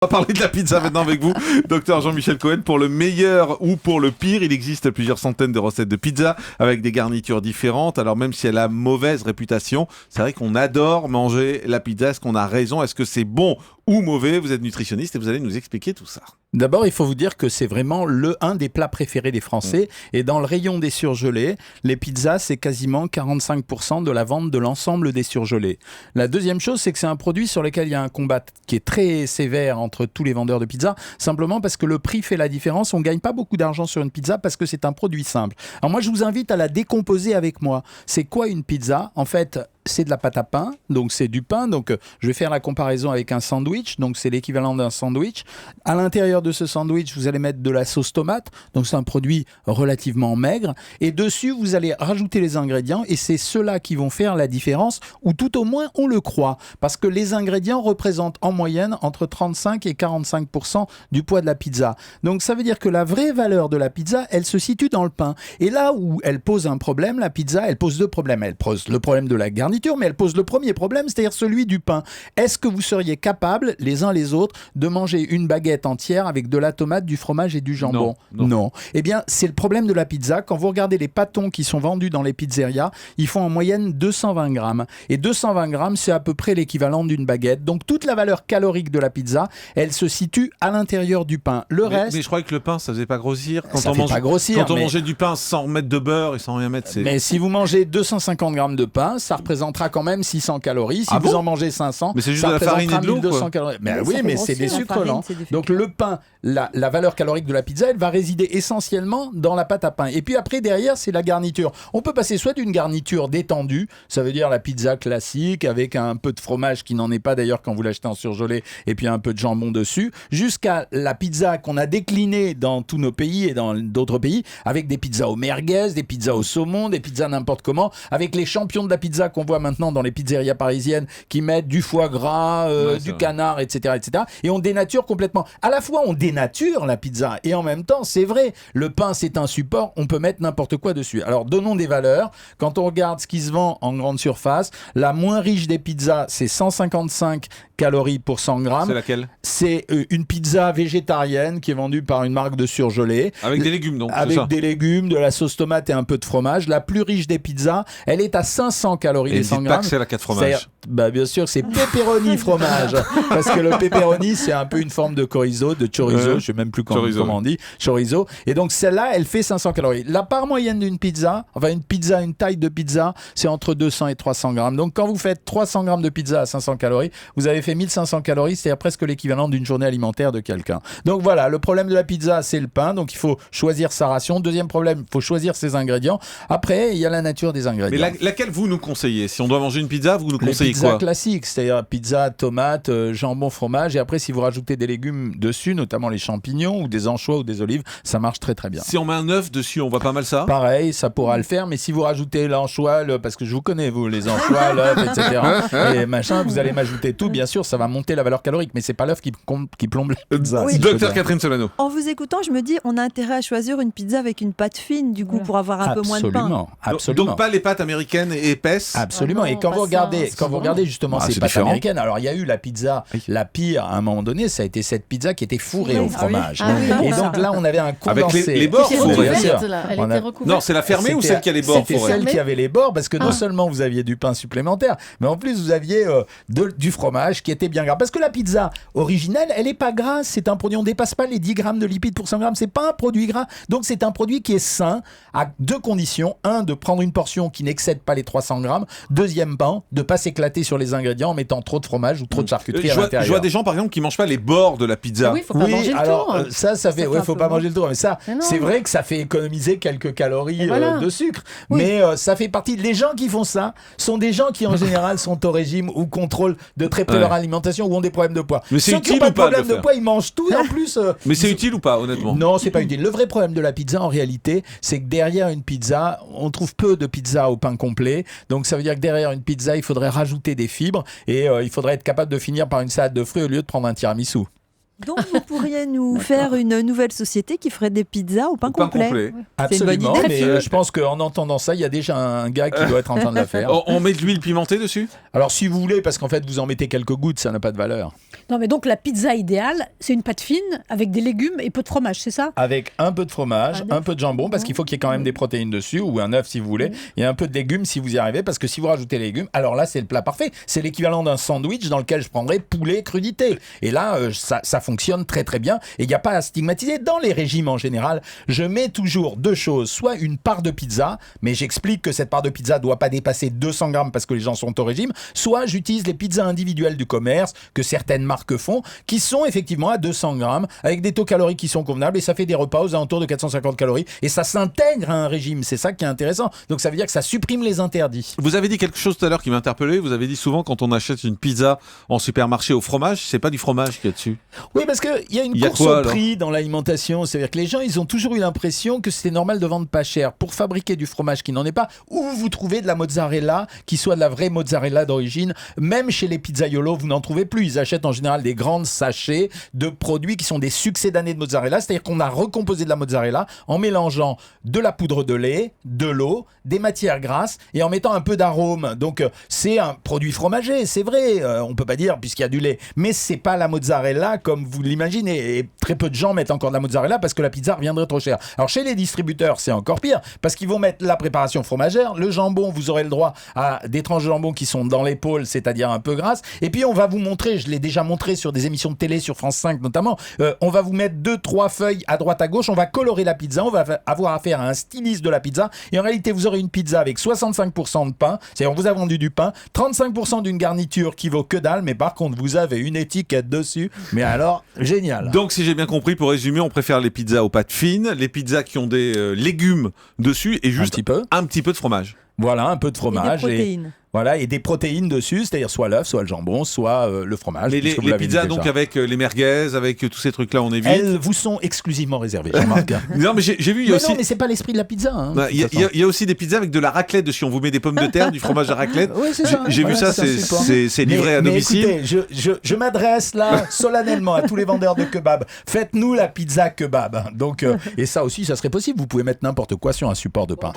On va parler de la pizza maintenant avec vous, docteur Jean-Michel Cohen. Pour le meilleur ou pour le pire, il existe plusieurs centaines de recettes de pizza avec des garnitures différentes. Alors même si elle a mauvaise réputation, c'est vrai qu'on adore manger la pizza. Est-ce qu'on a raison? Est-ce que c'est bon ou mauvais? Vous êtes nutritionniste et vous allez nous expliquer tout ça. D'abord, il faut vous dire que c'est vraiment un des plats préférés des Français. Et dans le rayon des surgelés, les pizzas, c'est quasiment 45% de la vente de l'ensemble des surgelés. La deuxième chose, c'est que c'est un produit sur lequel il y a un combat qui est très sévère entre tous les vendeurs de pizza, simplement parce que le prix fait la différence. On ne gagne pas beaucoup d'argent sur une pizza parce que c'est un produit simple. Alors moi, je vous invite à la décomposer avec moi. C'est quoi une pizza? En fait, c'est de la pâte à pain, donc c'est du pain. Donc je vais faire la comparaison avec un sandwich, donc c'est l'équivalent d'un sandwich. À l'intérieur de ce sandwich, vous allez mettre de la sauce tomate, donc c'est un produit relativement maigre. Et dessus, vous allez rajouter les ingrédients et c'est ceux-là qui vont faire la différence, ou tout au moins on le croit, parce que les ingrédients représentent en moyenne entre 35 et 45% du poids de la pizza. Donc ça veut dire que la vraie valeur de la pizza, elle se situe dans le pain. Et là où elle pose un problème, la pizza, elle pose deux problèmes. Elle pose le problème de la garniture, mais elle pose le premier problème, c'est-à-dire celui du pain. Est-ce que vous seriez capables, les uns les autres, de manger une baguette entière avec de la tomate, du fromage et du jambon? Non. Eh bien, c'est le problème de la pizza. Quand vous regardez les pâtons qui sont vendus dans les pizzerias, ils font en moyenne 220 grammes. Et 220 grammes, c'est à peu près l'équivalent d'une baguette. Donc, toute la valeur calorique de la pizza, elle se situe à l'intérieur du pain. Mais je croyais que le pain, ça faisait pas grossir. Quand on mangeait du pain sans mettre de beurre et sans rien mettre, c'est... Mais si vous mangez 250 grammes de pain, ça représentera quand même 600 calories. Si vous en mangez 500, mais c'est juste de la farine et de l'eau, calories. Mais oui, mais c'est des sucres lents. Donc le pain, la valeur calorique de la pizza, elle va résider essentiellement dans la pâte à pain. Et puis après, derrière, c'est la garniture. On peut passer soit d'une garniture détendue, ça veut dire la pizza classique, avec un peu de fromage qui n'en est pas d'ailleurs quand vous l'achetez en surgelé, et puis un peu de jambon dessus, jusqu'à la pizza qu'on a déclinée dans tous nos pays et dans d'autres pays, avec des pizzas au merguez, des pizzas au saumon, des pizzas n'importe comment, avec les champions de la pizza qu'on voit maintenant dans les pizzerias parisiennes qui mettent du foie gras, du canard, etc., etc. Et on dénature complètement. À la fois, on dénature la pizza et en même temps, c'est vrai, le pain, c'est un support, on peut mettre n'importe quoi dessus. Alors, donnons des valeurs. Quand on regarde ce qui se vend en grande surface, la moins riche des pizzas, c'est 155 calories pour 100 grammes. C'est laquelle? C'est une pizza végétarienne qui est vendue par une marque de surgelés. Avec des légumes, donc. Avec des légumes, de la sauce tomate et un peu de fromage. La plus riche des pizzas, elle est à 500 calories les 100 grammes. Pas que c'est la 4 fromages. Bien sûr, c'est pepperoni fromage. Parce que le pepperoni, c'est un peu une forme de chorizo, je ne sais même plus comment on dit. Chorizo. Et donc, celle-là, elle fait 500 calories. La part moyenne d'une pizza, une taille de pizza, c'est entre 200 et 300 grammes. Donc, quand vous faites 300 grammes de pizza à 500 calories, vous avez fait 1500 calories, c'est-à-dire presque l'équivalent d'une journée alimentaire de quelqu'un. Donc, voilà, le problème de la pizza, c'est le pain. Donc, il faut choisir sa ration. Deuxième problème, il faut choisir ses ingrédients. Après, il y a la nature des ingrédients. Mais laquelle vous nous conseillez? Si on doit manger une pizza, vous nous conseillez quoi? Pizza classique, c'est-à-dire pizza, tomate, jambon, fromage. Et après, si vous rajoutez des légumes dessus, notamment les champignons ou des anchois ou des olives, ça marche très très bien. Si on met un œuf dessus, on voit pas mal ça? Pareil, ça pourra le faire. Mais si vous rajoutez l'anchois, parce que je vous connais, vous, les anchois, l'œuf, etc. et machin, vous allez m'ajouter tout. Bien sûr, ça va monter la valeur calorique. Mais c'est pas l'œuf qui plombe la pizza. Oui. Docteur Catherine Solano. En vous écoutant, je me dis, on a intérêt à choisir une pizza avec une pâte fine, du coup, pour avoir un peu moins de pain. Absolument. Donc pas les pâtes américaines épaisses? Absolument. Et quand vous regardez justement ces pâtes américaines, alors il y a eu la pizza, la pire à un moment donné, ça a été cette pizza qui était fourrée au fromage. Et donc là, on avait un condensé. Avec les bords fourrés. Non, c'est la fermée ou celle qui a les bords fourrés? C'était celle qui avait les bords, parce que non seulement vous aviez du pain supplémentaire, mais en plus vous aviez du fromage qui était bien gras. Parce que la pizza originelle, elle n'est pas grasse. C'est un produit, on ne dépasse pas les 10 grammes de lipides pour 100 grammes. C'est pas un produit gras. Donc c'est un produit qui est sain à deux conditions. Un, de prendre une portion qui n'excède pas les 300 grammes. Deuxièmement, de ne pas s'éclater sur les ingrédients en mettant trop de fromage ou trop de charcuterie à l'intérieur. Je vois des gens par exemple qui mangent pas les bords de la pizza. Oui, faut pas manger le tour. Ça fait, faut pas manger le tour. Mais ça, c'est vrai que ça fait économiser quelques calories de sucre. Oui. Mais ça fait partie. Les gens qui font ça sont des gens qui en général sont au régime ou contrôlent de très près leur alimentation ou ont des problèmes de poids. Mais c'est ceux qui utile n'ont pas ou de pas problème de poids, ils mangent tout et en plus. Mais c'est utile ou pas, honnêtement? Non, c'est pas utile. Le vrai problème de la pizza, en réalité, c'est que derrière une pizza, on trouve peu de pizza au pain complet. Donc ça veut dire que derrière une pizza, il faudrait rajouter des fibres et il faudrait être capable de finir par une salade de fruits au lieu de prendre un tiramisu. Donc vous pourriez nous faire une nouvelle société qui ferait des pizzas au pain complet. Absolument, mais je pense qu'en entendant ça, il y a déjà un gars qui doit être en train de la faire. On met de l'huile pimentée dessus ? Alors si vous voulez, parce qu'en fait vous en mettez quelques gouttes, ça n'a pas de valeur. Non mais donc la pizza idéale, c'est une pâte fine avec des légumes et peu de fromage, c'est ça ? Avec un peu de fromage, un peu de jambon, parce qu'il faut qu'il y ait quand même des protéines dessus, ou un œuf si vous voulez, et un peu de légumes si vous y arrivez, parce que si vous rajoutez les légumes, alors là c'est le plat parfait. C'est l'équivalent d'un sandwich dans lequel je prendrais poulet crudité. Et là, ça fonctionne très très bien, et il n'y a pas à stigmatiser. Dans les régimes en général, je mets toujours deux choses, soit une part de pizza, mais j'explique que cette part de pizza ne doit pas dépasser 200 grammes parce que les gens sont au régime, soit j'utilise les pizzas individuelles du commerce, que certaines marques font, qui sont effectivement à 200 grammes, avec des taux caloriques qui sont convenables, et ça fait des repas aux alentours de 450 calories, et ça s'intègre à un régime, c'est ça qui est intéressant. Donc ça veut dire que ça supprime les interdits. Vous avez dit quelque chose tout à l'heure qui m'a interpellé, vous avez dit souvent quand on achète une pizza en supermarché au fromage, c'est pas du fromage qu'il y a dessus. Oui, parce qu'il y a une course au prix dans l'alimentation, c'est-à-dire que les gens, ils ont toujours eu l'impression que c'était normal de vendre pas cher pour fabriquer du fromage qui n'en est pas, ou vous trouvez de la mozzarella qui soit de la vraie mozzarella d'origine. Même chez les pizzaiolos, vous n'en trouvez plus. Ils achètent en général des grands sachets de produits qui sont des succédanés de mozzarella, c'est-à-dire qu'on a recomposé de la mozzarella en mélangeant de la poudre de lait, de l'eau, des matières grasses et en mettant un peu d'arôme. Donc c'est un produit fromager, c'est vrai, on peut pas dire puisqu'il y a du lait, mais c'est pas la mozzarella comme vous l'imaginez, et très peu de gens mettent encore de la mozzarella parce que la pizza reviendrait trop cher. Alors chez les distributeurs, c'est encore pire parce qu'ils vont mettre la préparation fromagère, le jambon, vous aurez le droit à des tranches de jambon qui sont dans l'épaule, c'est-à-dire un peu grasses, et puis on va vous montrer, je l'ai déjà montré sur des émissions de télé sur France 5 notamment, on va vous mettre 2-3 feuilles à droite à gauche, on va colorer la pizza, on va avoir affaire à un styliste de la pizza, et en réalité vous aurez une pizza avec 65% de pain, c'est-à-dire on vous a vendu du pain, 35% d'une garniture qui vaut que dalle, mais par contre vous avez une étiquette dessus, mais alors génial. Donc si j'ai bien compris, pour résumer, on préfère les pizzas aux pâtes fines, les pizzas qui ont des légumes dessus et juste un petit peu de fromage. Voilà, un peu de fromage. Et des protéines. Voilà, et des protéines dessus, c'est-à-dire soit l'œuf, soit le jambon, soit le fromage. Les pizzas donc avec les merguez, avec tous ces trucs-là, on évite. Elles vous sont exclusivement réservées, Jean-Marc. Non, mais j'ai vu, il y a aussi... Non, mais c'est pas l'esprit de la pizza. Hein, il y a aussi des pizzas avec de la raclette dessus. On vous met des pommes de terre, du fromage à raclette. Oui, c'est ça. J'ai vu ça, c'est livré à domicile. Mais écoutez, je m'adresse là solennellement à tous les vendeurs de kebab. Faites-nous la pizza kebab. Donc, et ça aussi, ça serait possible. Vous pouvez mettre n'importe quoi sur un support de pain.